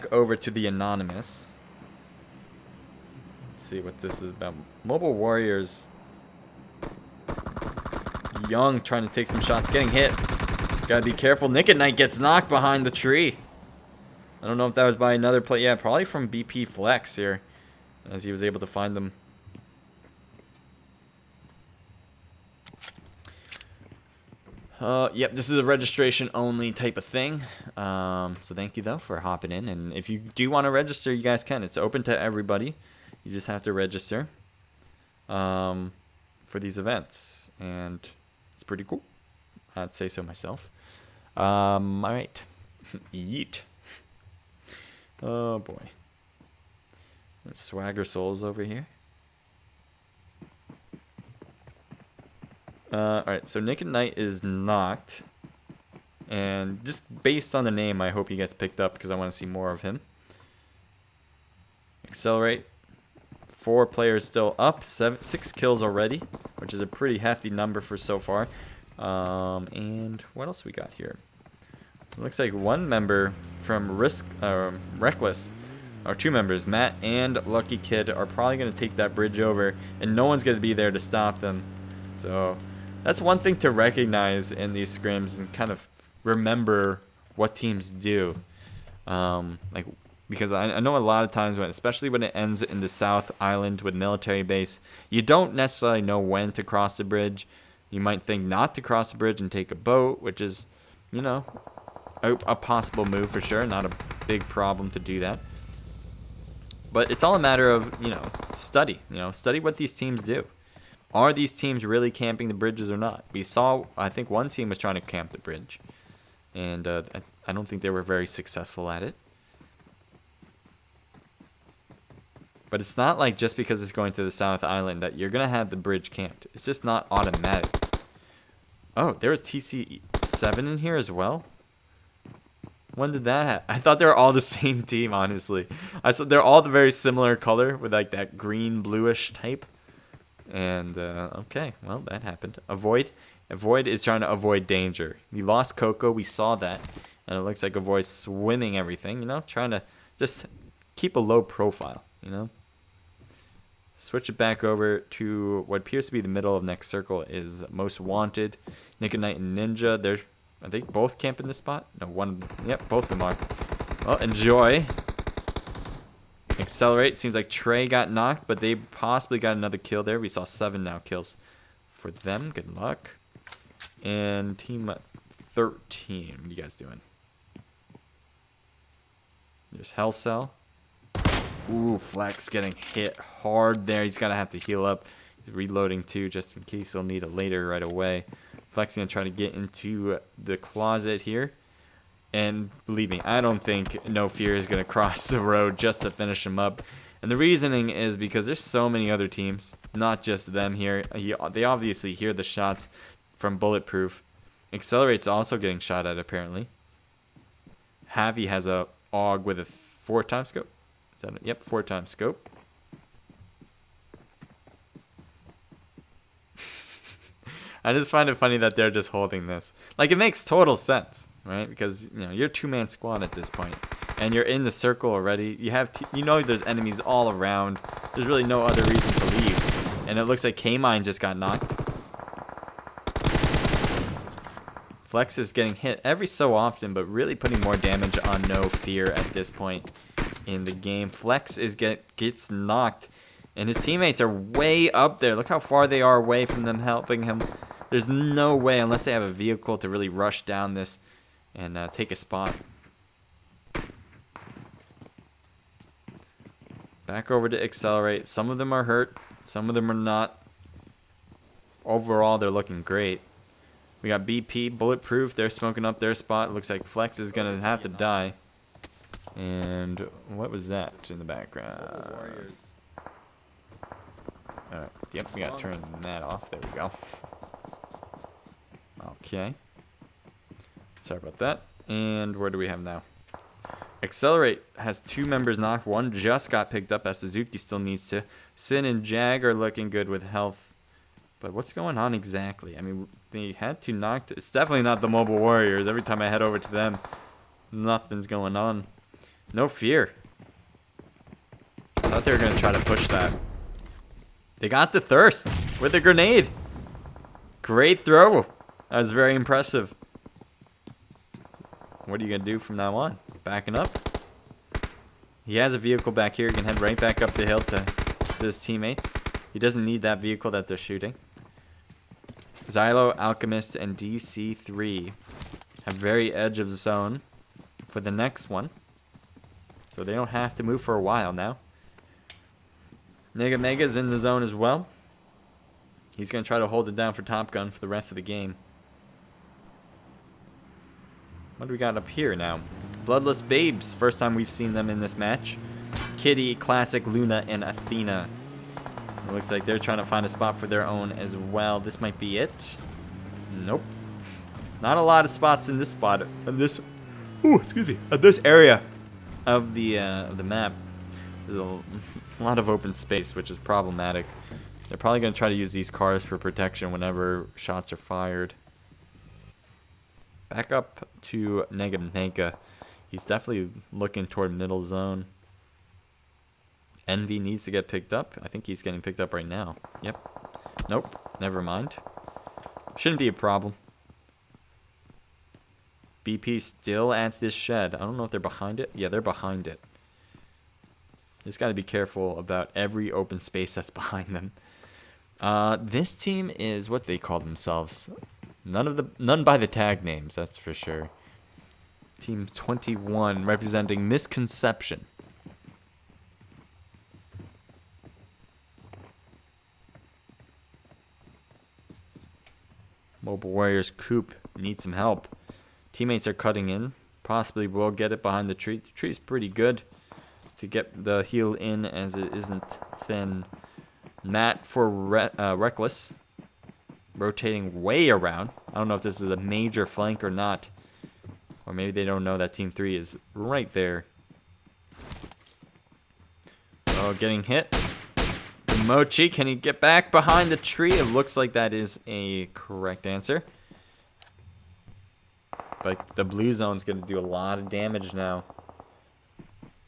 back over to the Anonymous. Let's see what this is about. Mobile Warriors. Young trying to take some shots, getting hit. Gotta be careful. Nick at Night gets knocked behind the tree. I don't know if that was by another play. Yeah, probably from BP Flex here, as he was able to find them. Yep, this is a registration only type of thing. So thank you though for hopping in. And if you do want to register, you guys can. It's open to everybody. You just have to register for these events, and it's pretty cool. I'd say so myself. All right, yeet. Oh boy, Swagger Souls over here. Alright, so Nick at Night is knocked. And just based on the name, I hope he gets picked up because I want to see more of him. Accelerate. 4 players still up. 6 kills already, which is a pretty hefty number for so far. And what else we got here? It looks like 1 member from Reckless, or 2 members, Matt and Lucky Kid, are probably going to take that bridge over, and no one's going to be there to stop them. So that's one thing to recognize in these scrims and kind of remember what teams do. Because I know a lot of times, especially when it ends in the South Island with military base, you don't necessarily know when to cross the bridge. You might think not to cross the bridge and take a boat, which is, you know, a possible move for sure. Not a big problem to do that. But it's all a matter of, study. Study what these teams do. Are these teams really camping the bridges or not? We saw, I think one team was trying to camp the bridge. And I don't think they were very successful at it. But it's not like just because it's going to the South Island that you're going to have the bridge camped. It's just not automatic. Oh, there was TC7 in here as well? When did that happen? I thought they were all the same team, honestly. I thought they're all the very similar color with like that green bluish type. And, okay, well, that happened. Avoid is trying to avoid danger. We lost Coco, we saw that. And it looks like Avoid's swimming everything, trying to just keep a low profile, Switch it back over to what appears to be the middle of next circle is Most Wanted. Nick at Night and Ninja, are they both camping this spot? No, yep, both of them are. Well, enjoy. Accelerate. Seems like Trey got knocked, but they possibly got another kill there. We saw 7 now kills for them. Good luck. And team 13. What are you guys doing? There's Hell Cell. Ooh, Flex getting hit hard there. He's going to have to heal up. He's reloading too, just in case he'll need it later right away. Flex going to try to get into the closet here. And believe me, I don't think No Fear is going to cross the road just to finish him up. And the reasoning is because there's so many other teams, not just them here. They obviously hear the shots from Bulletproof. Accelerate's also getting shot at, apparently. Javi has a AUG with a 4x scope. Is that it? Yep, 4x scope. I just find it funny that they're just holding this. Like, it makes total sense, right? Because, you're a 2-man squad at this point, and you're in the circle already. You have, there's enemies all around. There's really no other reason to leave. And it looks like K-Mine just got knocked. Flex is getting hit every so often, but really putting more damage on No Fear at this point in the game. Flex gets knocked, and his teammates are way up there. Look how far they are away from them helping him. There's no way, unless they have a vehicle, to really rush down this and take a spot. Back over to Accelerate. Some of them are hurt. Some of them are not. Overall, they're looking great. We got BP, Bulletproof. They're smoking up their spot. Looks like Flex is going to have to die. And what was that in the background? Alright, yep, we got to turn that off. There we go. Okay. Sorry about that. And where do we have now? Accelerate has 2 members knocked. 1 just got picked up as Suzuki still needs to. Sin and Jag are looking good with health. But what's going on exactly? I mean, they had 2 knocked. It's definitely not the Mobile Warriors. Every time I head over to them, nothing's going on. No fear. I thought they were going to try to push that. They got the thirst with a grenade. Great throw. That was very impressive. What are you going to do from now on? Backing up? He has a vehicle back here. He can head right back up the hill to his teammates. He doesn't need that vehicle that they're shooting. Xylo, Alchemist, and DC3 have very edge of zone for the next one. So they don't have to move for a while now. Nega is in the zone as well. He's going to try to hold it down for Top Gun for the rest of the game. What do we got up here now? Bloodless Babes. First time we've seen them in this match. Kitty, Classic, Luna, and Athena. It looks like they're trying to find a spot for their own as well. This might be it. Nope. Not a lot of spots in this spot. In this, this area of the map. There's a lot of open space, which is problematic. They're probably going to try to use these cars for protection whenever shots are fired. Back up to Nega. He's definitely looking toward middle zone. Envy needs to get picked up. I think he's getting picked up right now. Yep. Nope. Never mind. Shouldn't be a problem. BP still at this shed. I don't know if they're behind it. Yeah, they're behind it. Just got to be careful about every open space that's behind them. This team is what they call themselves. None by the tag names, that's for sure. Team 21 representing Misconception. Mobile Warriors Coop needs some help. Teammates are cutting in. Possibly will get it behind the tree. The tree's pretty good to get the heal in as it isn't thin. Matt for Reckless. Rotating way around. I don't know if this is a major flank or not. Or maybe they don't know that Team 3 is right there. Oh, getting hit. Mochi, can he get back behind the tree? It looks like that is a correct answer. But the blue zone's going to do a lot of damage now.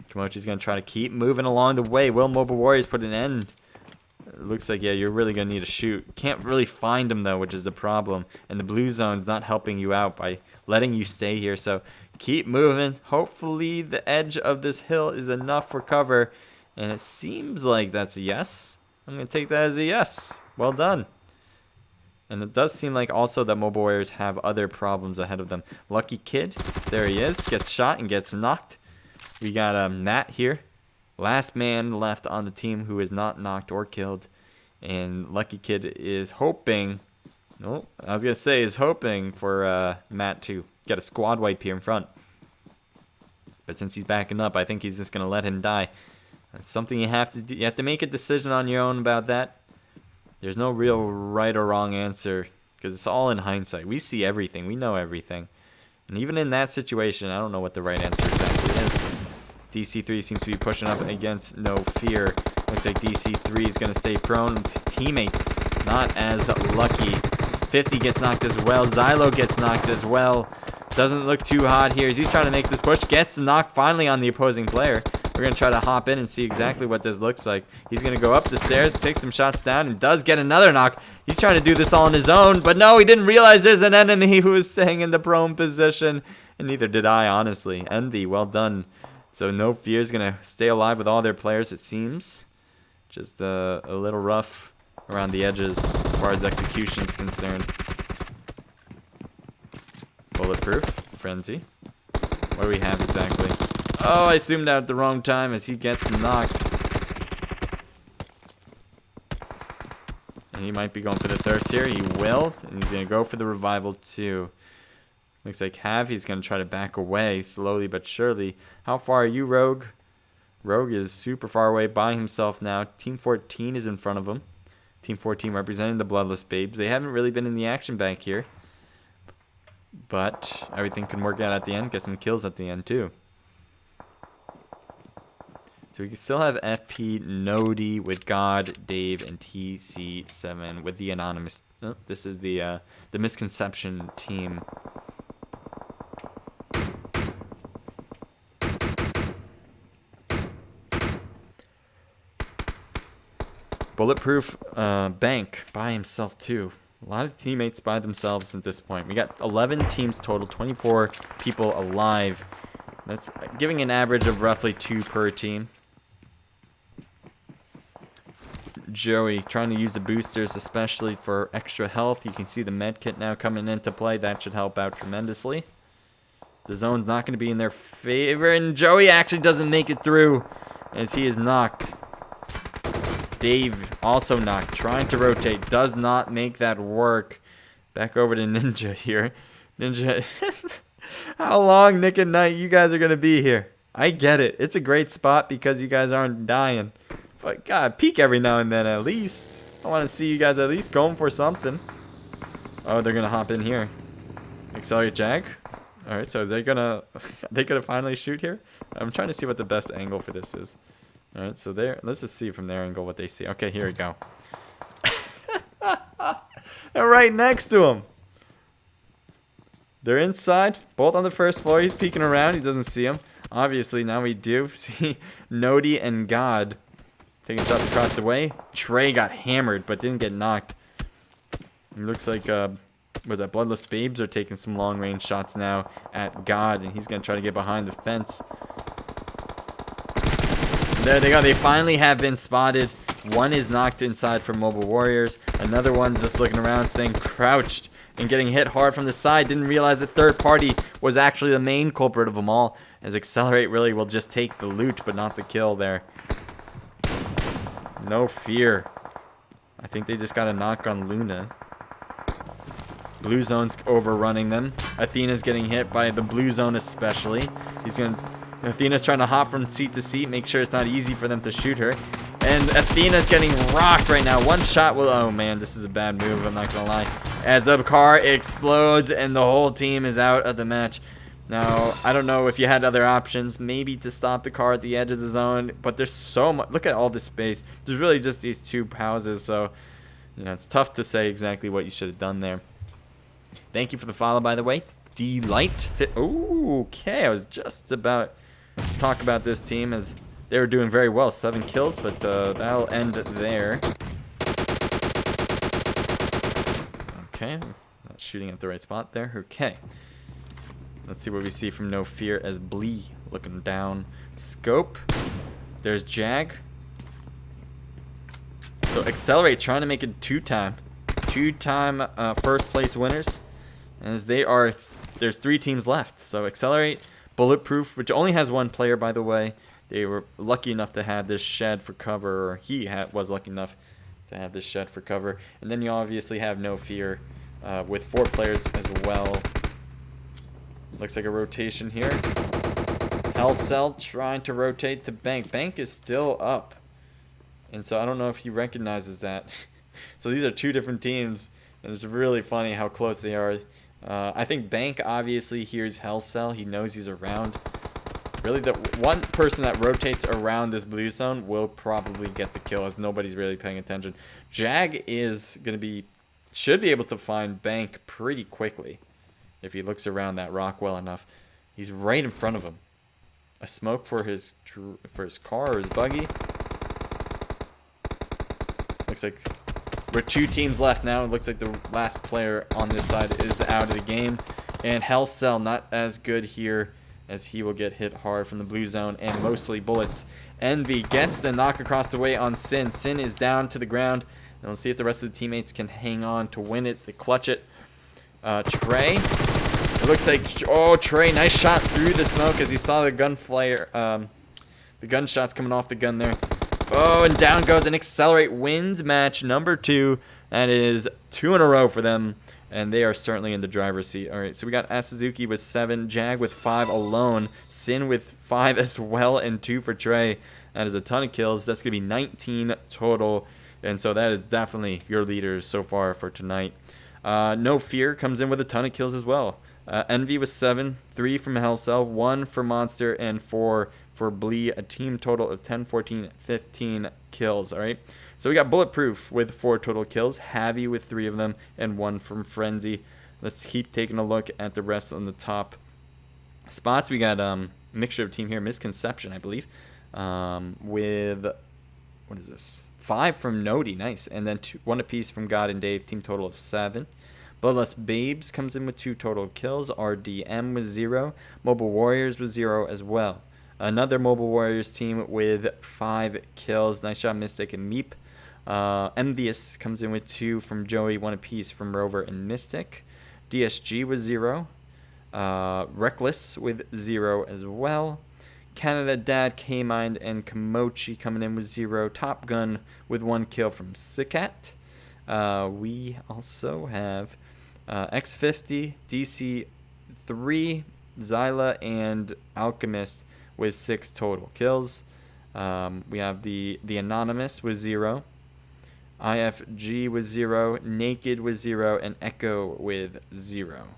Kimochi's going to try to keep moving along the way. Will Mobile Warriors put an end? It looks like, yeah, you're really going to need to shoot. Can't really find him, though, which is the problem. And the blue zone's not helping you out by letting you stay here. So keep moving. Hopefully the edge of this hill is enough for cover. And it seems like that's a yes. I'm going to take that as a yes. Well done. And it does seem like also that Mobile Warriors have other problems ahead of them. Lucky Kid, there he is. Gets shot and gets knocked. We got Matt here. Last man left on the team who is not knocked or killed. And Lucky Kid is hoping... No, I was going to say is hoping for Matt to get a squad wipe here in front. But since he's backing up, I think he's just going to let him die. That's something you have to do. You have to make a decision on your own about that. There's no real right or wrong answer because it's all in hindsight. We see everything. We know everything. And even in that situation, I don't know what the right answer exactly is. DC3 seems to be pushing up against No Fear. Looks like DC3 is going to stay prone. Teammate not as lucky. 50 gets knocked as well. Xylo gets knocked as well. Doesn't look too hot here. He's trying to make this push. Gets the knock finally on the opposing player. We're going to try to hop in and see exactly what this looks like. He's going to go up the stairs, take some shots down, and does get another knock. He's trying to do this all on his own, but no, he didn't realize there's an enemy who is staying in the prone position, and neither did I, honestly. Envy, well done. So No Fear is going to stay alive with all their players, it seems. Just a little rough around the edges as far as execution is concerned. Bulletproof, Frenzy. What do we have exactly? Oh, I zoomed out at the wrong time as he gets knocked. And he might be going for the thirst here. He will. And he's going to go for the revival too. Looks like He's going to try to back away slowly but surely. How far are you, Rogue? Rogue is super far away by himself now. Team 14 is in front of him. Team 14 representing the Bloodless Babes. They haven't really been in the action back here. But everything can work out at the end. Get some kills at the end too. So we can still have FP, Nodi with God, Dave, and TC7 with the anonymous. Oh, this is the Misconception team. Bulletproof Bank by himself too. A lot of teammates by themselves at this point. We got 11 teams total, 24 people alive. That's giving an average of roughly 2 per team. Joey trying to use the boosters, especially for extra health. You can see the med kit now coming into play. That should help out tremendously. The zone's not going to be in their favor, and Joey actually doesn't make it through as he is knocked. Dave also knocked, trying to rotate, does not make that work. Back over to Ninja here. Ninja, how long, Nick and Knight, you guys are going to be here? I get it. It's a great spot because you guys aren't dying. But, God, peek every now and then at least. I want to see you guys at least going for something. Oh, they're going to hop in here. Accelerate Jag. All right, so they're gonna finally shoot here. I'm trying to see what the best angle for this is. All right, so there. Let's just see from their angle what they see. Okay, here we go. They're right next to him. They're inside, both on the first floor. He's peeking around. He doesn't see him. Obviously, now we do see Nodi and God taking shots across the way. Trey got hammered, but didn't get knocked. It looks like was that Bloodless Babes are taking some long-range shots now at God, and he's going to try to get behind the fence. There they go. They finally have been spotted. One is knocked inside for Mobile Warriors. Another one just looking around, staying crouched and getting hit hard from the side. Didn't realize the third party was actually the main culprit of them all, as Accelerate really will just take the loot, but not the kill there. No fear. I think they just got a knock on Luna. Blue zone's overrunning them. Athena's getting hit by the blue zone especially. Athena's trying to hop from seat to seat, make sure it's not easy for them to shoot her. And Athena's getting rocked right now. One shot will... Oh, man, this is a bad move, I'm not going to lie. As the car explodes and the whole team is out of the match. Now, I don't know if you had other options, maybe to stop the car at the edge of the zone, but there's so much... Look at all this space. There's really just these two houses, so, you know, it's tough to say exactly what you should have done there. Thank you for the follow, by the way. Delight. Ooh, okay, I was just about to talk about this team as they were doing very well. 7 kills, but that'll end there. Okay, not shooting at the right spot there. Okay. Let's see what we see from No Fear as Blee looking down. Scope. There's Jag. So Accelerate trying to make it two-time first place winners. As they are, there's 3 teams left. So Accelerate, Bulletproof, which only has 1 player, by the way. They were lucky enough to have this shed for cover, or he was lucky enough to have this shed for cover. And then you obviously have No Fear with 4 players as well. Looks like a rotation here. Hellcell trying to rotate to Bank. Bank is still up. And so I don't know if he recognizes that. So these are 2 different teams. And it's really funny how close they are. I think Bank obviously hears Hellcell. He knows he's around. Really, the one person that rotates around this blue zone will probably get the kill, as nobody's really paying attention. Jag should be able to find Bank pretty quickly if he looks around that rock well enough. He's right in front of him. A smoke for his car or his buggy. Looks like we're 2 teams left now. It looks like the last player on this side is out of the game. And Hellcell not as good here, as he will get hit hard from the blue zone and mostly bullets. Envy gets the knock across the way on Sin. Sin is down to the ground. And we'll see if the rest of the teammates can hang on to win it, to clutch it. Trey. It looks like... Oh, Trey, nice shot through the smoke as he saw the gun flare. The gunshots coming off the gun there. Oh, and down goes an Accelerate. Wins match number 2. That is 2 in a row for them. And they are certainly in the driver's seat. All right, so we got Asuzuki with 7, Jag with 5 alone, Sin with 5 as well, and 2 for Trey. That is a ton of kills. That's going to be 19 total. And so that is definitely your leaders so far for tonight. No Fear comes in with a ton of kills as well. Envy with 7, 3 from Hellcell, 1 for Monster, and 4 for Blee. A team total of 10, 14, 15 kills. All right. So we got Bulletproof with 4 total kills, Javi with 3 of them, and 1 from Frenzy. Let's keep taking a look at the rest on the top spots. We got mixture of team here, Misconception, I believe, with what is this? 5 from Nodi, nice. And then 1 apiece from God and Dave, team total of 7. Bloodless Babes comes in with 2 total kills. RDM with 0. Mobile Warriors with 0 as well. Another Mobile Warriors team with 5 kills. Nice shot, Mystic and Meep. Envious comes in with 2 from Joey, 1 apiece from Rover and Mystic. DSG with 0. Reckless with 0 as well. Canada Dad, K-Mind, and Komochi coming in with 0. Top Gun with 1 kill from Sikat. We also have X50, DC3, Zyla, and Alchemist with 6 total kills. We have the Anonymous with 0. IFG with 0. Naked with 0. And Echo with 0.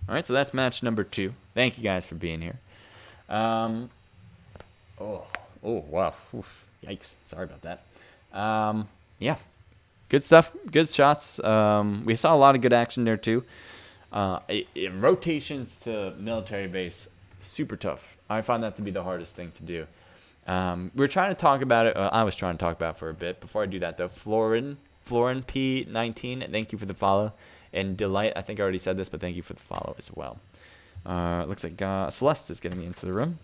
All right, so that's match number 2. Thank you guys for being here. Oh, wow. Oof, yikes. Sorry about that. Yeah, good stuff. Good shots. We saw a lot of good action there, too. In rotations to military base, super tough. I find that to be the hardest thing to do. We're trying to talk about it. I was trying to talk about it for a bit. Before I do that, though, Florin P19, thank you for the follow. And Delight, I think I already said this, but thank you for the follow as well. Looks like Celeste is getting into the room.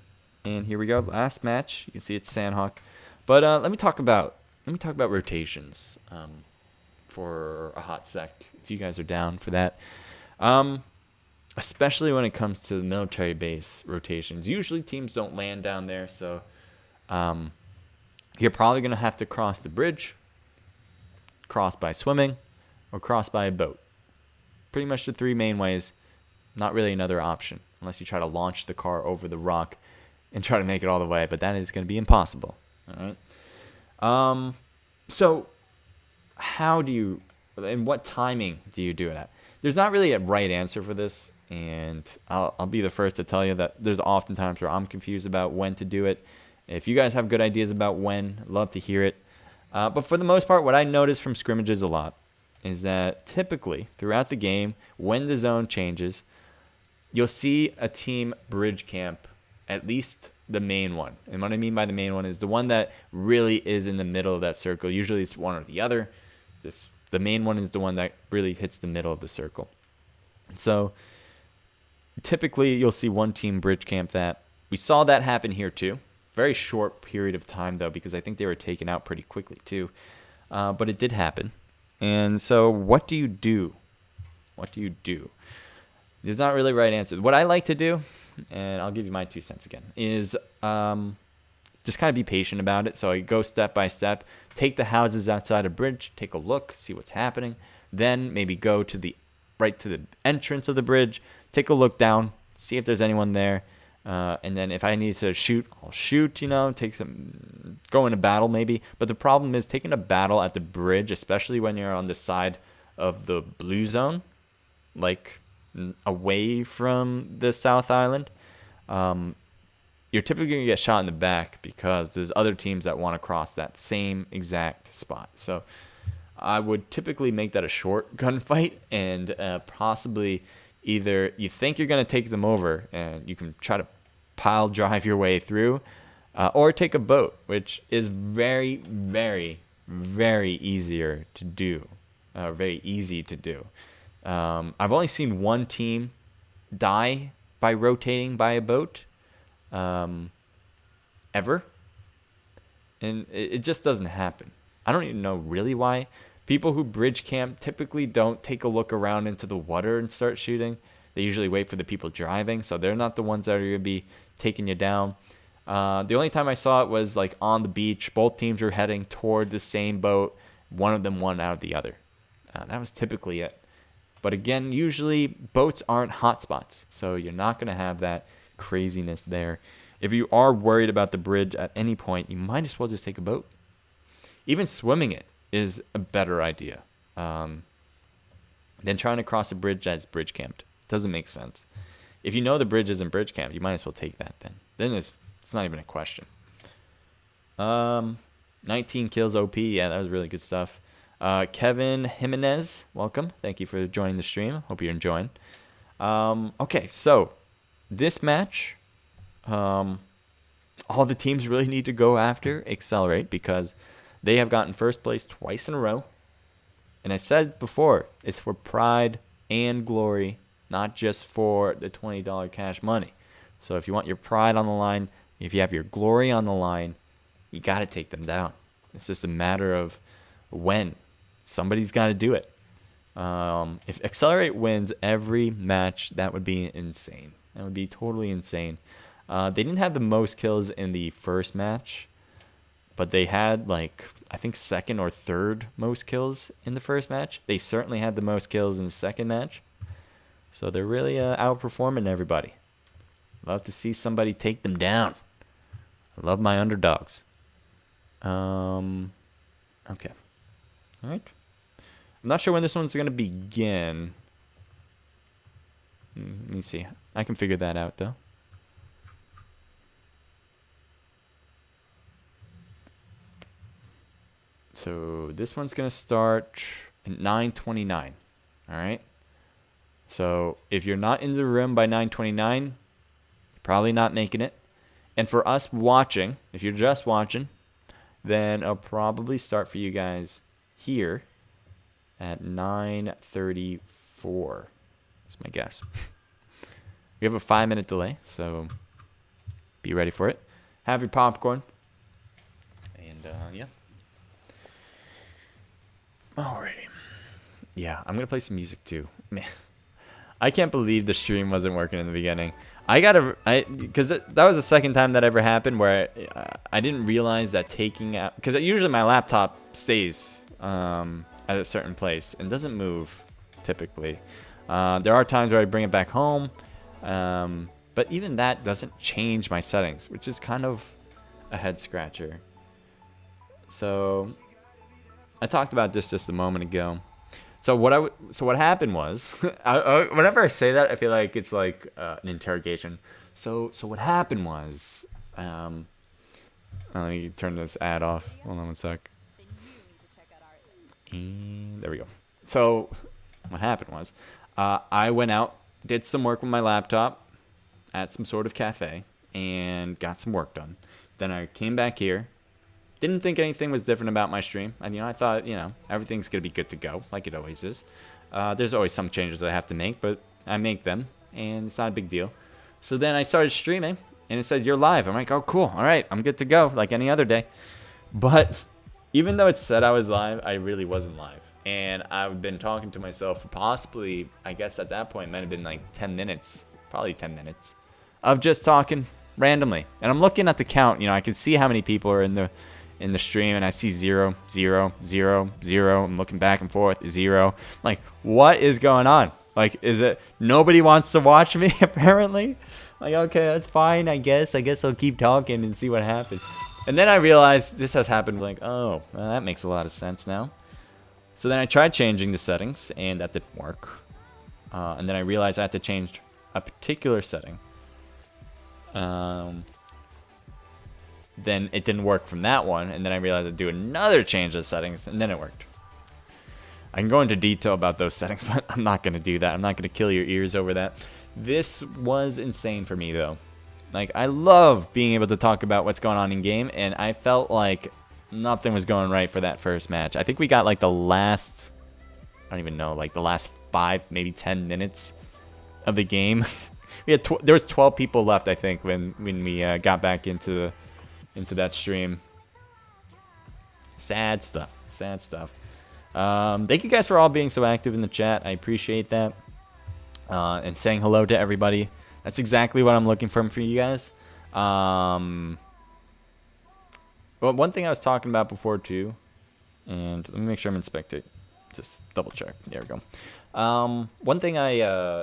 And here we go, last match. You can see it's Sandhawk. But let me talk about rotations for a hot sec, if you guys are down for that. Especially when it comes to the military base rotations. Usually teams don't land down there, so you're probably going to have to cross the bridge, cross by swimming, or cross by a boat. Pretty much the 3 main ways. Not really another option, unless you try to launch the car over the rock and try to make it all the way, but that is going to be impossible. All right. So how do you, and what timing do you do it at? There's not really a right answer for this, and I'll be the first to tell you that there's often times where I'm confused about when to do it. If you guys have good ideas about when, I'd love to hear it. But for the most part, what I notice from scrimmages a lot is that typically throughout the game, when the zone changes, you'll see a team bridge camp, at least the main one. And what I mean by the main one is the one that really is in the middle of that circle. Usually it's one or the other. The main one is the one that really hits the middle of the circle. And so typically you'll see one team bridge camp that. We saw that happen here too. Very short period of time though, because I think they were taken out pretty quickly too. But it did happen. And so what do you do? What do you do? There's not really a right answer. What I like to do, and I'll give you my 2 cents again, is just kind of be patient about it. So I go step by step, take the houses outside a bridge, take a look, see what's happening. Then maybe go to the entrance of the bridge, take a look down, see if there's anyone there. And then if I need to shoot, I'll shoot, go into battle maybe. But the problem is taking a battle at the bridge, especially when you're on the side of the blue zone, like away from the South Island, you're typically going to get shot in the back because there's other teams that want to cross that same exact spot. So I would typically make that a short gunfight and possibly either you think you're going to take them over and you can try to pile drive your way through, or take a boat, which is very, very, very easier to do. Very easy to do. I've only seen one team die by rotating by a boat ever. And it just doesn't happen. I don't even know really why. People who bridge camp typically don't take a look around into the water and start shooting. They usually wait for the people driving, so they're not the ones that are going to be taking you down. The only time I saw it was like on the beach. Both teams were heading toward the same boat. One of them won out of the other. That was typically it. But again, usually boats aren't hotspots, so you're not going to have that craziness there. If you are worried about the bridge at any point, you might as well just take a boat. Even swimming it is a better idea than trying to cross a bridge that's bridge camped. Doesn't make sense. If you know the bridge isn't bridge camped, you might as well take that then. Then it's not even a question. 19 kills OP. Yeah, that was really good stuff. Kevin Jimenez, welcome. Thank you for joining the stream. Hope you're enjoying. Okay, so this match, all the teams really need to go after Accelerate, because they have gotten first place twice in a row. And I said before, it's for pride and glory, not just for the $20 cash money. So if you want your pride on the line, if you have your glory on the line, you got to take them down. It's just a matter of when. Somebody's got to do it. If Accelerate wins every match, that would be insane. That would be totally insane. They didn't have the most kills in the first match, but they had, like, I think second or third most kills in the first match. They certainly had the most kills in the second match. So they're really outperforming everybody. Love to see somebody take them down. I love my underdogs. Okay. All right. I'm not sure when this one's going to begin. Let me see. I can figure that out, though. So this one's going to start at 9:29. All right. So if you're not in the room by 9:29, you're probably not making it. And for us watching, if you're just watching, then I'll probably start for you guys here at 9:34. That's my guess. We have a 5-minute delay, so be ready for it. Have your popcorn. And yeah. Alrighty. Yeah, I'm going to play some music too. Man, I can't believe the stream wasn't working in the beginning. Because that was the second time that ever happened where I didn't realize that taking out, because usually my laptop stays at a certain place and doesn't move typically. There are times where I bring it back home, but even that doesn't change my settings, which is kind of a head scratcher. So I talked about this just a moment ago. So what happened was, whenever I say that, I feel like it's like an interrogation. So what happened was, let me turn this ad off. Hold on one sec. And there we go. So what happened was, I went out, did some work with my laptop at some sort of cafe, and got some work done. Then I came back here. Didn't think anything was different about my stream. And, I thought, everything's going to be good to go, like it always is. There's always some changes that I have to make, but I make them, and it's not a big deal. So then I started streaming, and it said, you're live. I'm like, oh, cool. All right, I'm good to go, like any other day. But even though it said I was live, I really wasn't live. And I've been talking to myself for possibly, I guess at that point, it might have been like 10 minutes, probably 10 minutes, of just talking randomly. And I'm looking at the count. I can see how many people are in the stream, and I see 0, 0, 0, 0. I'm looking back and forth, 0. Like, what is going on? Like, is it nobody wants to watch me apparently? Like, okay, that's fine, I guess I'll keep talking and see what happens. And then I realized this has happened. Like, oh, well, that makes a lot of sense now. So then I tried changing the settings, and that didn't work. And then I realized I had to change a particular setting. Then it didn't work from that one, and then I realized I'd do another change of settings, and then it worked. I can go into detail about those settings, but I'm not going to do that. I'm not going to kill your ears over that. This was insane for me, though. Like, I love being able to talk about what's going on in game, and I felt like nothing was going right for that first match. I think we got like the last, I don't even know, like the last 5, maybe 10 minutes of the game. We had there was 12 people left, I think, when we got back into that stream. Sad stuff. Thank you guys for all being so active in the chat. I appreciate that. And saying hello to everybody. That's exactly what I'm looking for you guys. Well, one thing I was talking about before too, and let me make sure I'm in spectate. Just double check. There we go. One thing I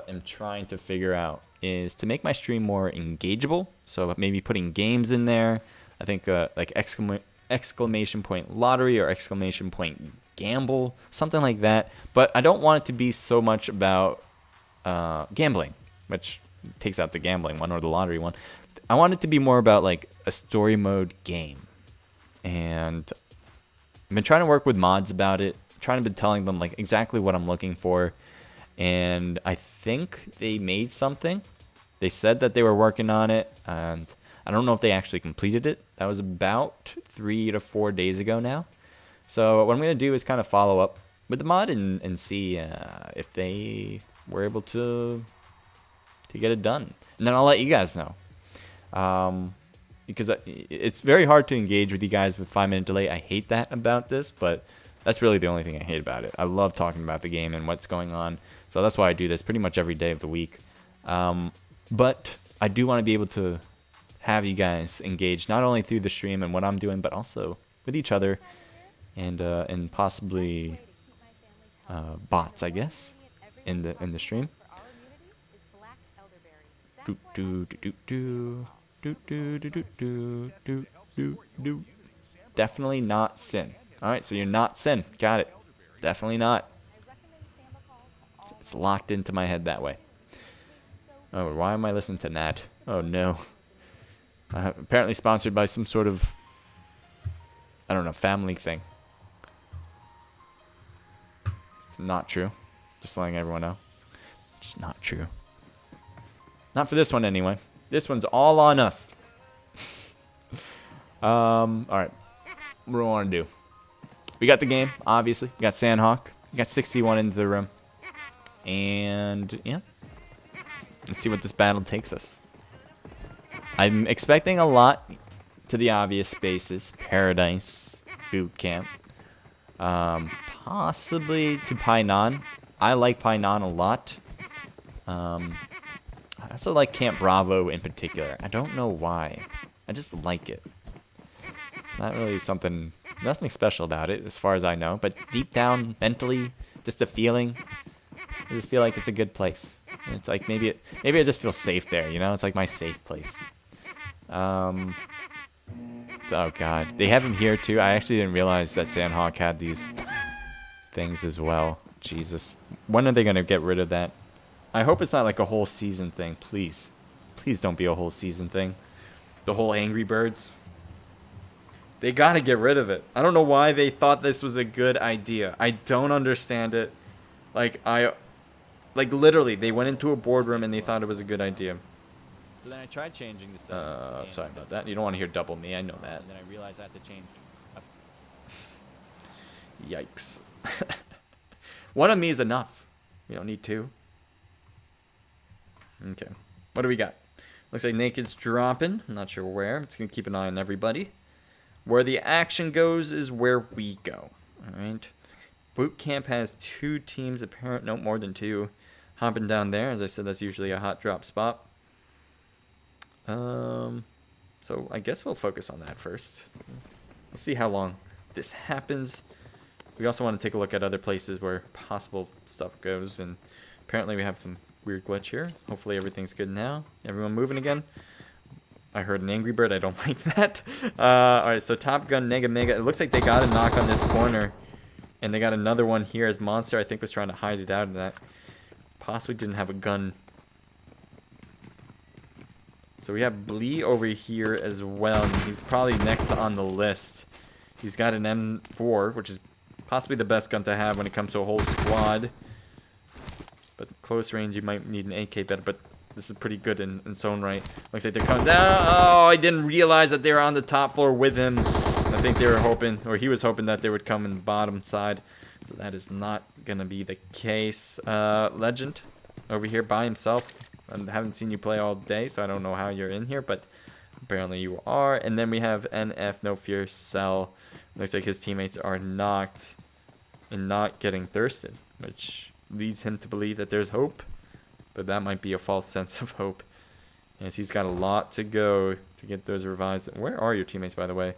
am trying to figure out is to make my stream more engageable. So maybe putting games in there. I think like exclamation point lottery or exclamation point gamble, something like that. But I don't want it to be so much about gambling, which takes out the gambling one or the lottery one. I want it to be more about like a story mode game. And I've been trying to work with mods about it, trying to be telling them like exactly what I'm looking for. And I think they made something. They said that they were working on it, and I don't know if they actually completed it. That was about 3 to 4 days ago now. So what I'm going to do is kind of follow up with the mod and see if they were able to get it done. And then I'll let you guys know. Because it's very hard to engage with you guys with 5-minute delay. I hate that about this, but that's really the only thing I hate about it. I love talking about the game and what's going on. So that's why I do this pretty much every day of the week. But I do want to be able to have you guys engage not only through the stream and what I'm doing, but also with each other and possibly bots, I guess, in the stream. Definitely not sin. All right, so you're not sin. Got it. Definitely not. It's locked into my head that way. Oh, why am I listening to Nat? Oh, no. Apparently sponsored by some sort of, I don't know, family thing. It's not true. Just letting everyone know. Just not true. Not for this one, anyway. This one's all on us. All right. What do we want to do? We got the game, obviously. We got Sandhawk. We got 61 into the room. And, yeah. Let's see what this battle takes us. I'm expecting a lot to the obvious spaces. Paradise, Boot Camp. Possibly to Painan. I like Painan a lot. I also like Camp Bravo in particular. I don't know why. I just like it. It's not really something, nothing special about it as far as I know. But deep down, mentally, just a feeling. I just feel like it's a good place. And it's like maybe I just feel safe there, you know? It's like my safe place. Oh god, they have him here too. I actually didn't realize that Sandhawk had these things as well. Jesus, when are they gonna get rid of that? I hope it's not like a whole season thing. Please, please don't be a whole season thing. The whole Angry Birds. They gotta get rid of it. I don't know why they thought this was a good idea. I don't understand it. Like literally, they went into a boardroom and they thought it was a good idea. So then I tried changing the settings. Sorry about that. You don't want to hear double me. I know that. And then I realized I had to change. Yikes. One of me is enough. We don't need two. Okay. What do we got? Looks like Naked's dropping. I'm not sure where. It's going to keep an eye on everybody. Where the action goes is where we go. All right. Boot Camp has 2 teams, apparent, no more than 2, hopping down there. As I said, that's usually a hot drop spot. So I guess we'll focus on that first. We'll see how long this happens. We also want to take a look at other places where possible stuff goes, and apparently we have some weird glitch here. Hopefully everything's good now. Everyone moving again. I heard an Angry Bird. I don't like that. Alright, so Top Gun, Mega. It looks like they got a knock on this corner. And they got another one here as Monster, I think, was trying to hide it out of that. Possibly didn't have a gun. So we have Blee over here as well. And he's probably next on the list. He's got an M4, which is possibly the best gun to have when it comes to a whole squad. But close range, you might need an AK better. But this is pretty good in its own right. Looks like they're coming down. Oh, I didn't realize that they were on the top floor with him. I think they were hoping, or he was hoping that they would come in the bottom side. So that is not going to be the case. Legend over here by himself. I haven't seen you play all day, so I don't know how you're in here, but apparently you are. And then we have NF, No Fear, Cell. Looks like his teammates are knocked and not getting thirsted, which leads him to believe that there's hope. But that might be a false sense of hope, as he's got a lot to go to get those revives. Where are your teammates, by the way?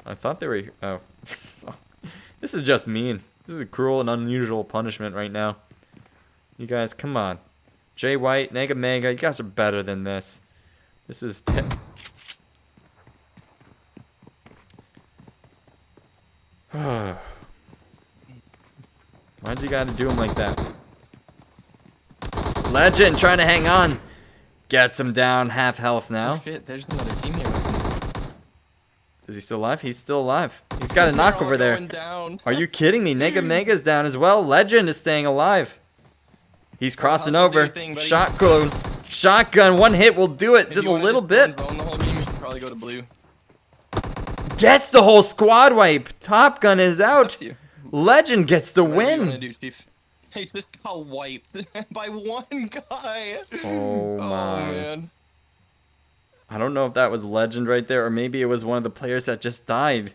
I thought they were... Oh. This is just mean. This is a cruel and unusual punishment right now. You guys, come on. Jay White, Mega, you guys are better than this. This is... Why'd you gotta do him like that? Legend trying to hang on. Gets him down, half health now. Oh shit, there's another teammate with me. Is he still alive? He's still alive. He's got a knock over there. Down. Are you kidding me? Mega's down as well. Legend is staying alive. He's crossing over. Shot clone. Shotgun, one hit will do it. If Just you a wanna little just bit. zone the whole game, you should probably go to blue. Gets the whole squad wipe. Top Gun is Up out. to you. Legend gets the Whatever you wanna win. do, Chief. He just got wiped by one guy. Oh my. Man. I don't know if that was Legend right there, or maybe it was one of the players that just died.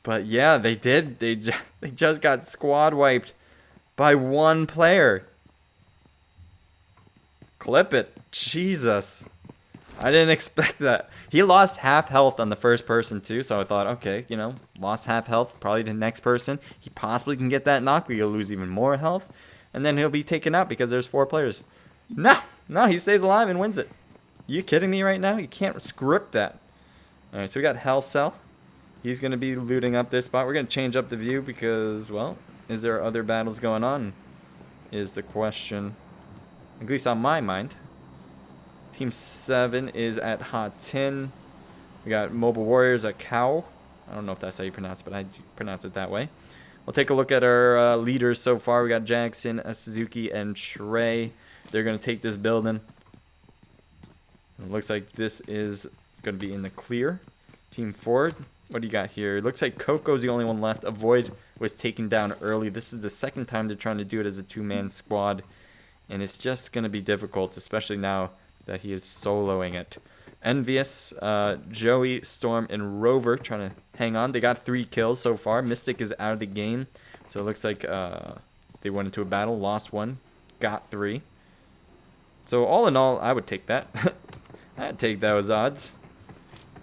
But yeah, they did. They just got squad wiped by one player. Clip it. Jesus. I didn't expect that. He lost half health on the first person too, so I thought, okay, you know, lost half health. Probably the next person. He possibly can get that knock, but he'll lose even more health. And then he'll be taken out because there's 4 players. No, he stays alive and wins it. You kidding me right now? You can't script that. Alright, so we got Hell Cell. He's going to be looting up this spot. We're going to change up the view because, well, is there other battles going on? Is the question. At least on my mind. Team 7 is at Hot Tin. We got Mobile Warriors at Cow. I don't know if that's how you pronounce it, but I pronounce it that way. We'll take a look at our leaders so far. We got Jackson, Suzuki, and Trey. They're going to take this building. It looks like this is going to be in the clear. Team 4, what do you got here? It looks like Coco's the only one left. Avoid was taken down early. This is the second time they're trying to do it as a 2-man squad. And it's just going to be difficult, especially now that he is soloing it. Envious, Joey, Storm, and Rover trying to hang on. They got 3 kills so far. Mystic is out of the game. So it looks like they went into a battle, lost 1, got 3. So all in all, I would take that. I'd take those odds.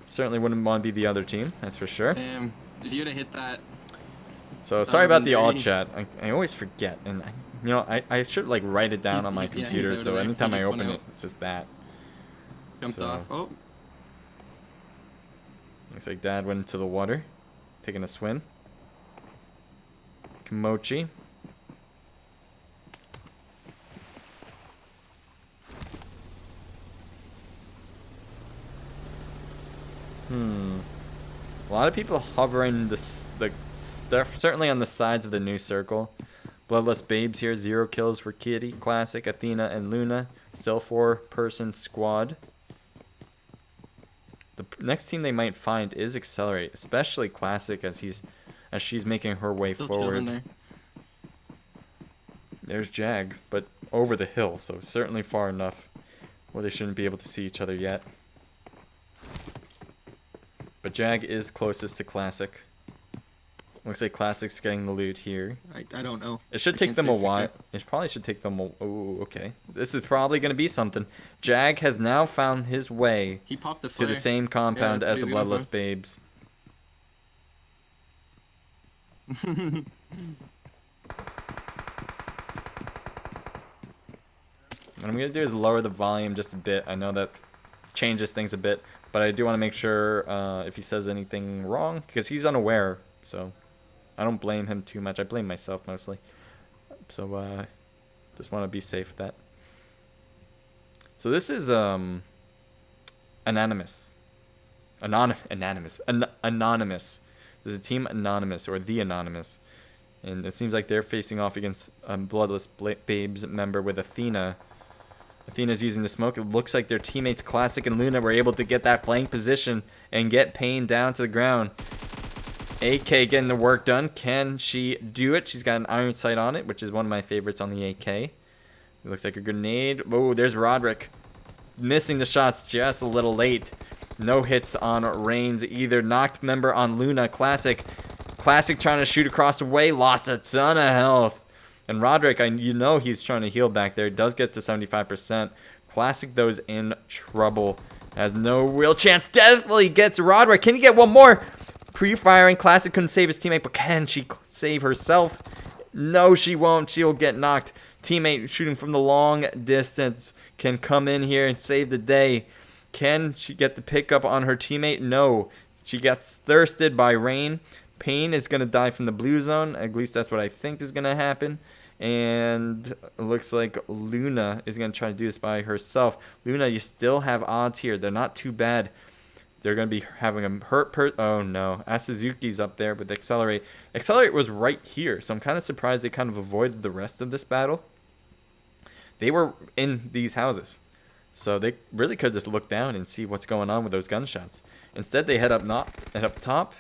Certainly wouldn't want to be the other team, that's for sure. Damn, if you'd have hit that. So sorry about been the all dirty. chat. I always forget, and I should like write it down on my He's computer. over So there. anytime He I just went open out. it, it's just that. Jumped So- off. Oh, Looks like Dad went into the water, taking a swim. Kimochi. A lot of people hovering they're certainly on the sides of the new circle. Bloodless Babes here, 0 kills for Kitty, Classic, Athena, and Luna. Still 4-person squad. The next team they might find is Accelerate, especially Classic as she's making her way still forward. chilling there. There's Jag, but over the hill, so certainly far enough where they shouldn't be able to see each other yet. But Jag is closest to Classic. Looks like Classic's getting the loot here. I don't know. It should I take can't them say a for while. sure. It probably should take them a... Oh, okay. This is probably going to be something. Jag has now found his way He popped the to flare. the same compound that's as what the he's going Bloodless for. Babes. What I'm going to do is lower the volume just a bit. I know that changes things a bit, but I do want to make sure if he says anything wrong, because he's unaware, so I don't blame him too much. I blame myself mostly. So just want to be safe with that. So this is Anonymous. Anonymous. Anonymous. There's a team Anonymous, or the Anonymous. And it seems like they're facing off against a Bloodless Babes member with Athena. Athena's using the smoke. It looks like their teammates Classic and Luna were able to get that flank position and get Pain down to the ground. AK getting the work done. Can she do it? She's got an iron sight on it, which is one of my favorites on the AK. It looks like a grenade. Oh, there's Roderick. Missing the shots just a little late. No hits on Reigns either. Knocked member on Luna. Classic trying to shoot across the way. Lost a ton of health. And Roderick, you know he's trying to heal back there. Does get to 75%. Classic, though, is in trouble. Has no real chance. Definitely gets Roderick. Can he get one more? Pre-firing. Classic couldn't save his teammate, but can she save herself? No, she won't. She'll get knocked. Teammate shooting from the long distance can come in here and save the day. Can she get the pickup on her teammate? No. She gets thirsted by Rain. Pain is going to die from the blue zone. At least that's what I think is going to happen. And it looks like Luna is going to try to do this by herself. Luna, you still have odds here. They're not too bad. They're going to be having a hurt oh, no. Suzuki's up there with Accelerate. Accelerate was right here, so I'm kind of surprised they kind of avoided the rest of this battle. They were in these houses. So they really could just look down and see what's going on with those gunshots. Instead, they head up top,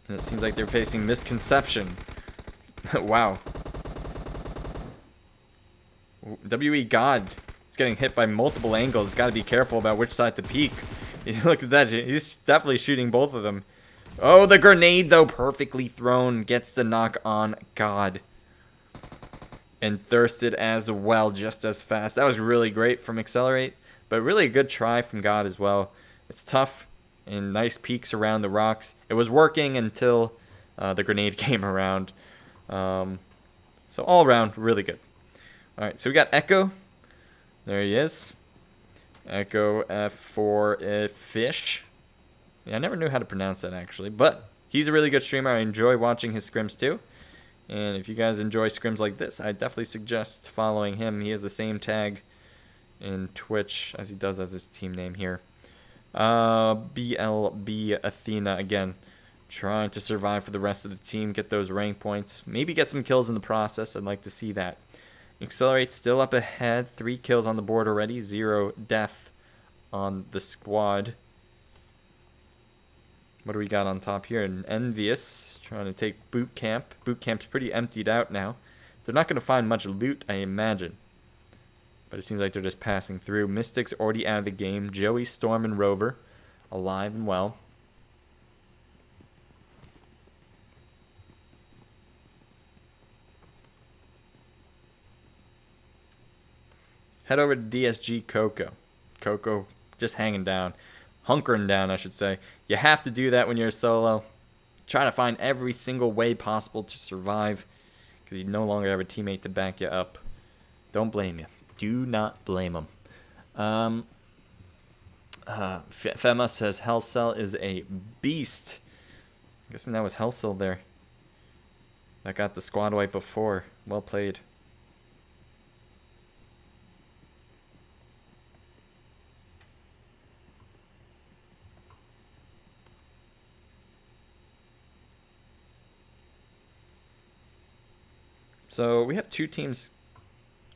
and it seems like they're facing misconception. Wow. WE God is getting hit by multiple angles. He's got to be careful about which side to peek. Look at that. He's definitely shooting both of them. Oh, the grenade, though, perfectly thrown. Gets the knock on God. And thirsted as well, just as fast. That was really great from Accelerate, but really a good try from God as well. It's tough and nice peaks around the rocks. It was working until the grenade came around. So all around, really good. All right, so we got Echo. There he is. Echo F for fish. Yeah, I never knew how to pronounce that actually, but he's a really good streamer. I enjoy watching his scrims too. And if you guys enjoy scrims like this, I definitely suggest following him. He has the same tag in Twitch as he does as his team name here. BLB Athena, again, trying to survive for the rest of the team, get those rank points, maybe get some kills in the process. I'd like to see that. Accelerate still up ahead, 3 kills on the board already, 0 death on the squad. What do we got on top here? An Envious trying to take Boot Camp. Boot Camp's pretty emptied out now. They're not going to find much loot, I imagine. But it seems like they're just passing through. Mystic's already out of the game. Joey, Storm, and Rover alive and well. Head over to DSG Coco. Coco just hanging down. Hunkering down, I should say. You have to do that when you're a solo. Try to find every single way possible to survive, because you no longer have a teammate to back you up. Don't blame you. Do not blame them. Fema says Hellcell is a beast. I'm guessing that was Hellcell there. That got the squad wipe before. Well played. So we have two teams,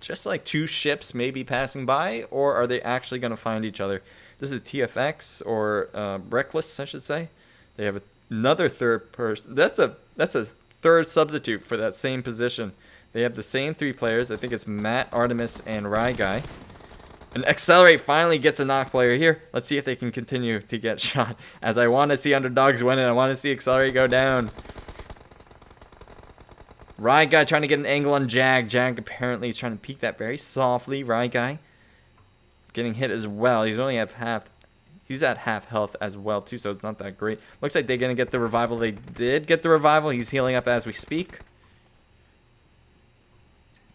just like two ships maybe passing by, or are they actually going to find each other? This is TFX or Reckless, I should say. They have another third person. That's a third substitute for that same position. They have the same 3 players. I think it's Matt, Artemis, and Rye Guy. And Accelerate finally gets a knock player here. Let's see if they can continue to get shot. As I want to see underdogs win, and I want to see Accelerate go down. Rye Guy trying to get an angle on Jag. Jag apparently is trying to peek that very softly. Rye Guy getting hit as well. He's only at half. He's at half health as well too, so it's not that great. Looks like they're gonna get the revival. They did get the revival. He's healing up as we speak.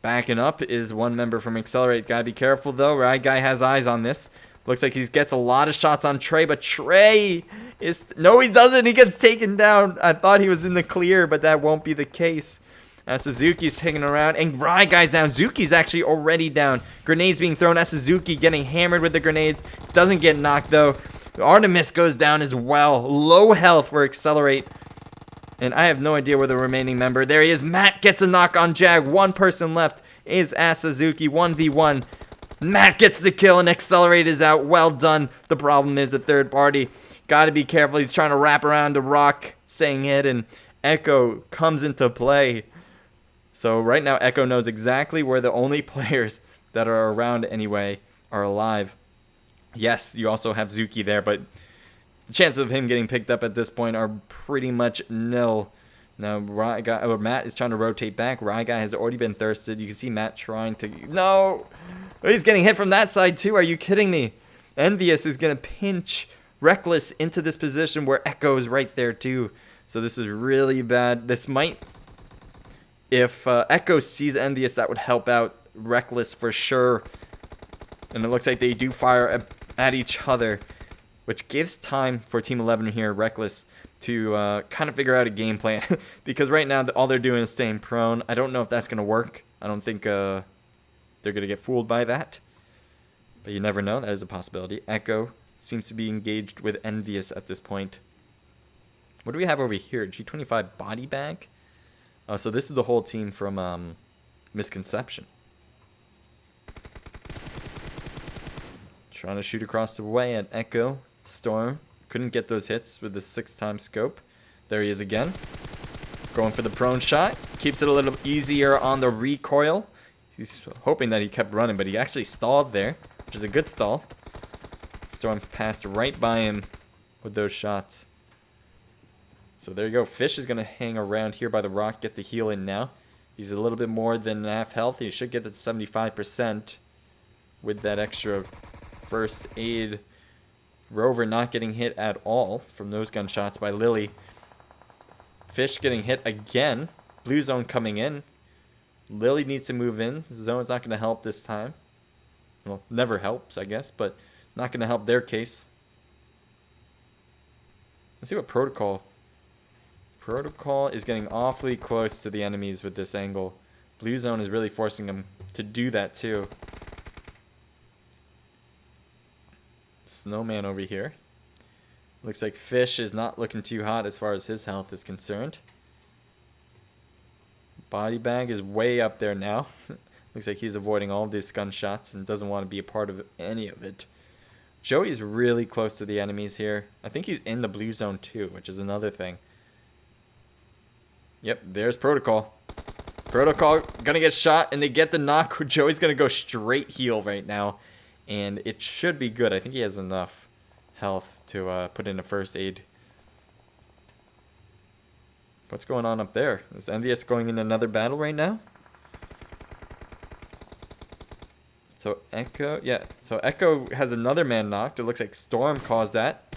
Backing up is one member from Accelerate. Gotta be careful though. Rye Guy has eyes on this. Looks like he gets a lot of shots on Trey, but Trey is no, he doesn't. He gets taken down. I thought he was in the clear, but that won't be the case. Suzuki's hanging around, and Rye Guy's down. Zuki's actually already down. Grenades being thrown at Suzuki, getting hammered with the grenades. Doesn't get knocked, though. Artemis goes down as well. Low health for Accelerate. And I have no idea where the remaining member. There he is. Matt gets a knock on Jag. One person left is Suzuki. 1v1. Matt gets the kill, and Accelerate is out. Well done. The problem is the third party. Got to be careful. He's trying to wrap around the rock, saying it, and Echo comes into play. So right now, Echo knows exactly where the only players that are around anyway are alive. Yes, you also have Zuki there, but the chances of him getting picked up at this point are pretty much nil. Now, Matt is trying to rotate back. Rye Guy has already been thirsted. You can see Matt trying to... No! He's getting hit from that side, too. Are you kidding me? Envious is going to pinch Reckless into this position where Echo is right there, too. So this is really bad. This might... If Echo sees Envious, that would help out Reckless for sure. And it looks like they do fire at each other, which gives time for Team 11 here, Reckless, to kind of figure out a game plan. Because right now, all they're doing is staying prone. I don't know if that's going to work. I don't think they're going to get fooled by that. But you never know. That is a possibility. Echo seems to be engaged with Envious at this point. What do we have over here? G25 body bag? So this is the whole team from Misconception. Trying to shoot across the way at Echo. Storm. Couldn't get those hits with the 6x scope. There he is again. Going for the prone shot. Keeps it a little easier on the recoil. He's hoping that he kept running, but he actually stalled there, which is a good stall. Storm passed right by him with those shots. So there you go. Fish is going to hang around here by the rock, get the heal in now. He's a little bit more than half health. He should get to 75% with that extra first aid. Rover not getting hit at all from those gunshots by Lily. Fish getting hit again. Blue zone coming in. Lily needs to move in. Zone's not going to help this time. Well, never helps, I guess, but not going to help their case. Let's see what Protocol. Protocol is getting awfully close to the enemies with this angle. Blue zone is really forcing them to do that too. Snowman over here. Looks like Fish is not looking too hot as far as his health is concerned. Body bag is way up there now. Looks like he's avoiding all of these gunshots and doesn't want to be a part of any of it. Joey's really close to the enemies here. I think he's in the blue zone too, which is another thing. Yep, there's Protocol. Protocol gonna get shot and they get the knock. Joey's gonna go straight heal right now. And it should be good. I think he has enough health to put in a first aid. What's going on up there? Is Envious going in another battle right now? So Echo, yeah. So Echo has another man knocked. It looks like Storm caused that.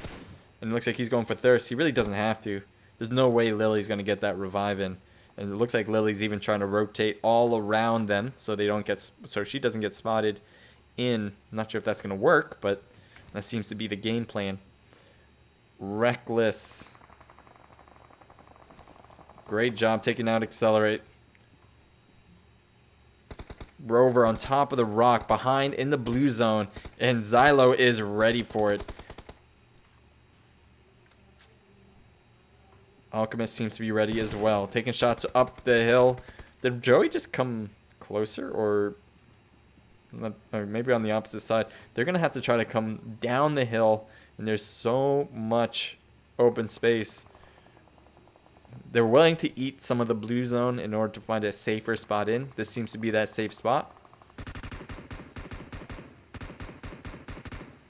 And it looks like he's going for Thirst. He really doesn't have to. There's no way Lily's going to get that revive in. And it looks like Lily's even trying to rotate all around them so they don't get, so she doesn't get spotted in. I'm not sure if that's going to work, but that seems to be the game plan. Reckless. Great job taking out Accelerate. Rover on top of the rock, behind in the blue zone, and Xylo is ready for it. Alchemist seems to be ready as well, taking shots up the hill. Did Joey just come closer, or maybe on the opposite side? They're gonna have to try to come down the hill, and there's so much open space. They're willing to eat some of the blue zone in order to find a safer spot in. This seems to be that safe spot.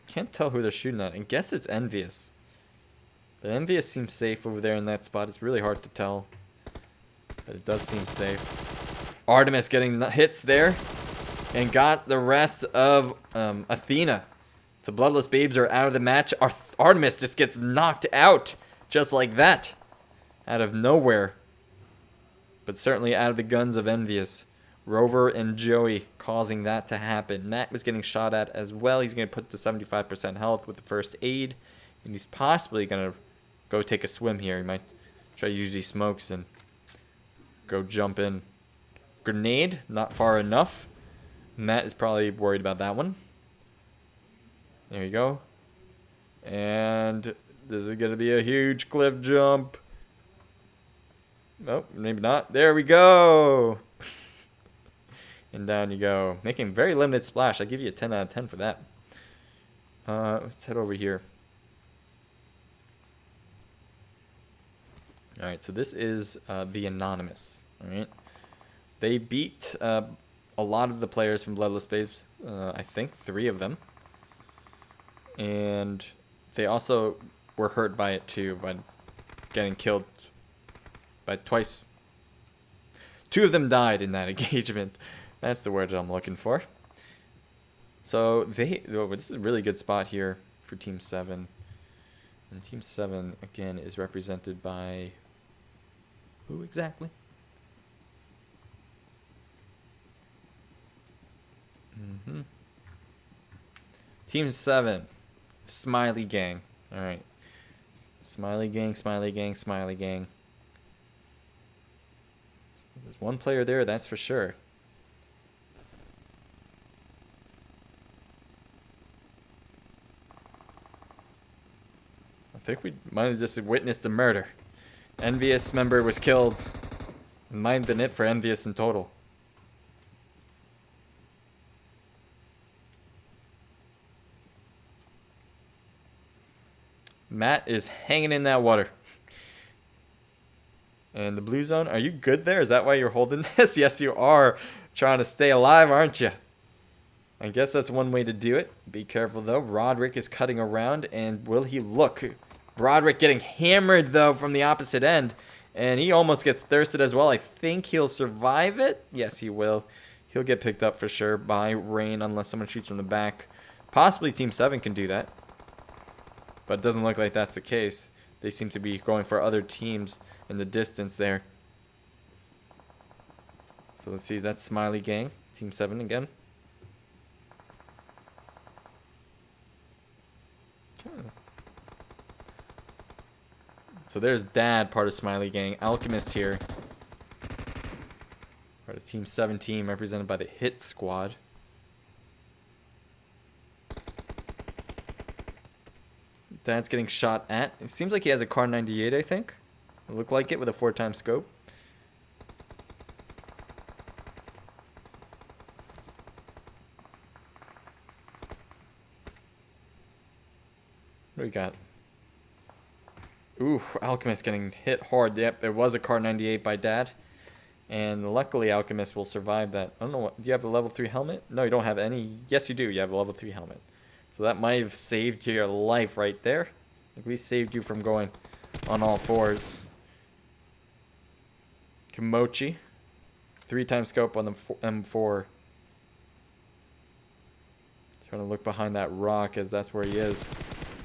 Can't tell who they're shooting at. I guess it's Envious. But Envious seems safe over there in that spot. It's really hard to tell. But it does seem safe. Artemis getting hits there. And got the rest of Athena. The Bloodless Babes are out of the match. Artemis just gets knocked out. Just like that. Out of nowhere. But certainly out of the guns of Envious. Rover and Joey causing that to happen. Matt was getting shot at as well. He's going to put to 75% health with the first aid. And he's possibly going to go take a swim here. He might try to use these smokes and go jump in. Grenade, not far enough. Matt is probably worried about that one. There you go. And this is going to be a huge cliff jump. Nope, maybe not. There we go. And down you go. Making very limited splash. I give you a 10 out of 10 for that. Let's head over here. Alright, so this is the Anonymous. Alright. They beat a lot of the players from Bloodless Babes. I think 3 of them. And they also were hurt by it too, by getting killed by twice. 2 of them died in that engagement. That's the word that I'm looking for. So this is a really good spot here for Team 7. And Team 7 again is represented by who exactly? Team 7, Smiley Gang. All right, Smiley Gang, Smiley Gang, Smiley Gang. There's one player there, that's for sure. I think we might have just witnessed a murder. Envious member was killed. It might have been it for Envious in total. Matt is hanging in that water. And the blue zone, are you good there? Is that why you're holding this? Yes, you are. Trying to stay alive, aren't you? I guess that's one way to do it. Be careful, though. Roderick is cutting around, and will he look? Roderick getting hammered, though, from the opposite end. And he almost gets thirsted as well. I think he'll survive it. Yes, he will. He'll get picked up for sure by Rain unless someone shoots from the back. Possibly Team 7 can do that. But it doesn't look like that's the case. They seem to be going for other teams in the distance there. So let's see. That's Smiley Gang. Team 7 again. So there's Dad, part of Smiley Gang. Alchemist here. Part of Team 7 team, represented by the Hit Squad. Dad's getting shot at. It seems like he has a Car 98, I think. It looked like it with a 4x scope. What do we got? Ooh, Alchemist getting hit hard. Yep, it was a Car 98 by Dad. And luckily, Alchemist will survive that. I don't know what. Do you have a level 3 helmet? No, you don't have any. Yes, you do. You have a level 3 helmet. So that might have saved your life right there. At least saved you from going on all fours. Kimochi. 3x scope on the M4. Trying to look behind that rock as that's where he is.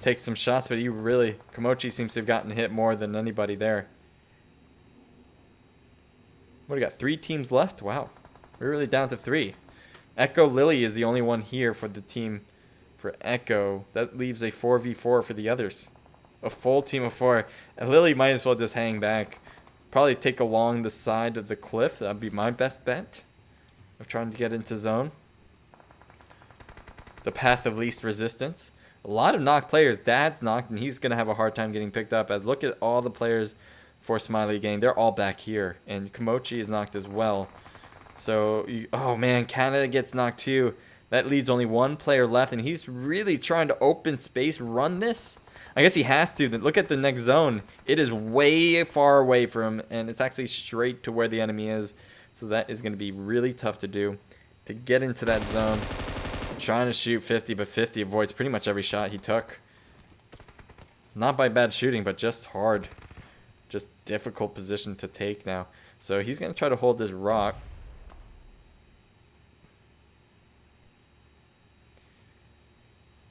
Takes some shots, but he really... Kimochi seems to have gotten hit more than anybody there. What do we got? 3 teams left? Wow. We're really down to 3. Echo Lily is the only one here for the team for Echo. That leaves a 4v4 for the others. A full team of 4. And Lily might as well just hang back. Probably take along the side of the cliff. That would be my best bet of trying to get into zone. The path of least resistance. A lot of knocked players. Dad's knocked, and he's going to have a hard time getting picked up. As look at all the players for Smiley Gang. They're all back here. And Kimochi is knocked as well. So, oh man, Canada gets knocked too. That leaves only one player left, and he's really trying to open space, run this. I guess he has to. Look at the next zone. It is way far away from him, and it's actually straight to where the enemy is. So that is going to be really tough to do, to get into that zone. Trying to shoot 50, but 50 avoids pretty much every shot he took. Not by bad shooting, but just hard. Just difficult position to take now. So he's going to try to hold this rock.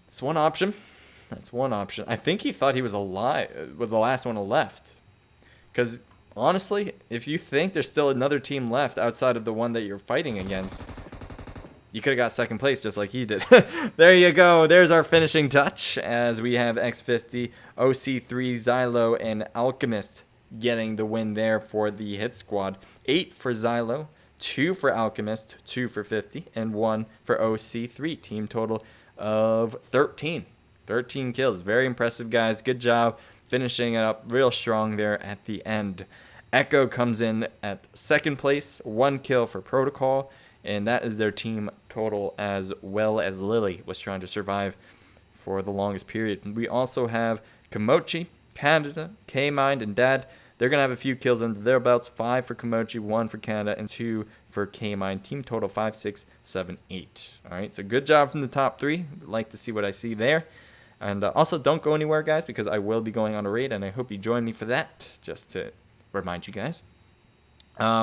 That's one option. That's one option. I think he thought he was alive with the last one left. Because, honestly, if you think there's still another team left outside of the one that you're fighting against, you could have got second place just like he did. There you go. There's our finishing touch as we have X50, OC3, Xylo, and Alchemist getting the win there for the Hit Squad. 8 for Xylo, 2 for Alchemist, 2 for 50, and 1 for OC3. Team total of 13. 13 kills. Very impressive, guys. Good job finishing it up real strong there at the end. Echo comes in at second place. 1 kill for Protocol. And that is their team total, as well as Lily was trying to survive for the longest period. We also have Kimochi, Canada, K-Mind, and Dad. They're going to have a few kills under their belts. 5 for Kimochi, 1 for Canada, and 2 for K-Mind. Team total 5, 6, 7, 8. All right, so good job from the top 3. Like to see what I see there. And also, don't go anywhere, guys, because I will be going on a raid, and I hope you join me for that, just to remind you guys.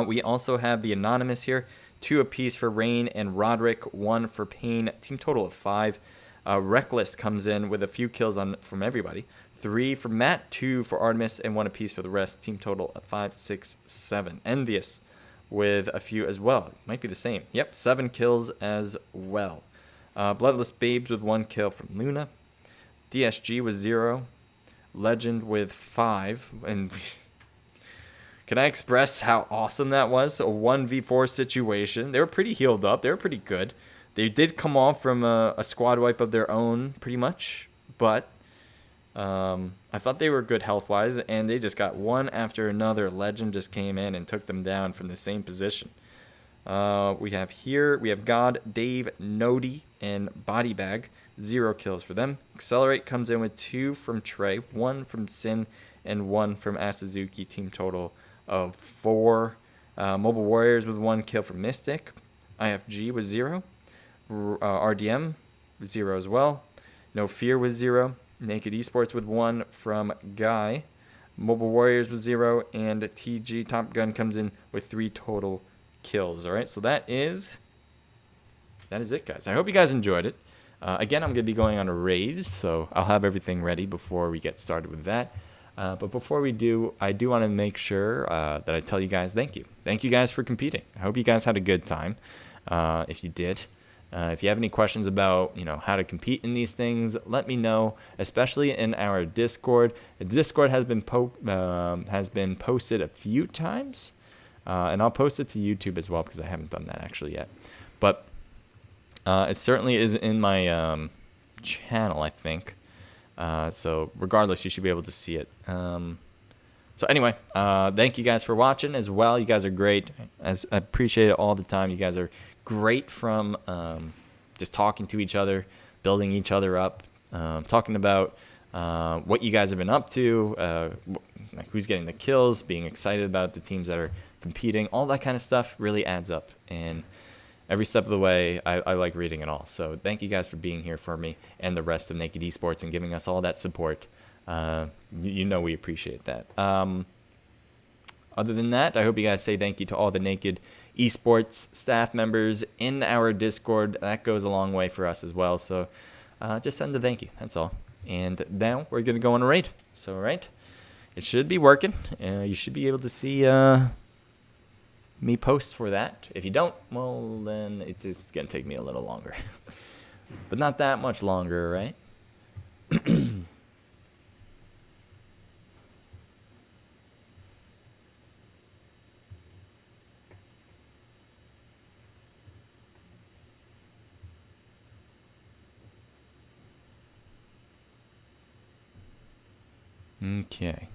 We also have the Anonymous here. 2 apiece for Rain and Roderick, 1 for Pain. Team total of 5. Reckless comes in with a few kills from everybody. 3 for Matt, 2 for Artemis, and 1 apiece for the rest. Team total of 5, 6, 7. Envious with a few as well. Might be the same. Yep, 7 kills as well. Bloodless Babes with 1 kill from Luna. DSG with 0. Legend with 5. And can I express how awesome that was? A 1v4 situation. They were pretty healed up. They were pretty good. They did come off from a squad wipe of their own, pretty much. But I thought they were good health-wise, and they just got one after another. Legend just came in and took them down from the same position. We have God, Dave, Nodi, and Body Bag. 0 kills for them. Accelerate comes in with 2 from Trey, 1 from Sin, and 1 from Asazuki. Team total of 4. Mobile Warriors with 1 kill from Mystic. IFG with 0. RDM with 0 as well. No Fear with 0. Naked Esports with 1 from Guy. Mobile Warriors with 0. And TG Top Gun comes in with 3 total kills. All right, so that is it, guys. I hope you guys enjoyed it. Again, I'm going to be going on a raid, so I'll have everything ready before we get started with that. But before we do, I do want to make sure that I tell you guys thank you. Thank you guys for competing. I hope you guys had a good time. If you did. If you have any questions about, how to compete in these things, let me know, especially in our Discord. The Discord has been posted a few times, and I'll post it to YouTube as well because I haven't done that actually yet. But it certainly is in my channel, I think. So regardless, you should be able to see it. So anyway, thank you guys for watching as well. You guys are great. I appreciate it all the time. You guys are great from just talking to each other, building each other up, talking about what you guys have been up to, like who's getting the kills, being excited about the teams that are competing. All that kind of stuff really adds up. And every step of the way, I like reading it all. So thank you guys for being here for me and the rest of Naked Esports and giving us all that support. We appreciate that. Other than that, I hope you guys say thank you to all the Naked Esports staff members in our Discord. That goes a long way for us as well. So just send a thank you. That's all. And now we're going to go on a raid. So, right, it should be working. You should be able to see me post for that. If you don't, well, then it's just going to take me a little longer. But not that much longer, right? Okay.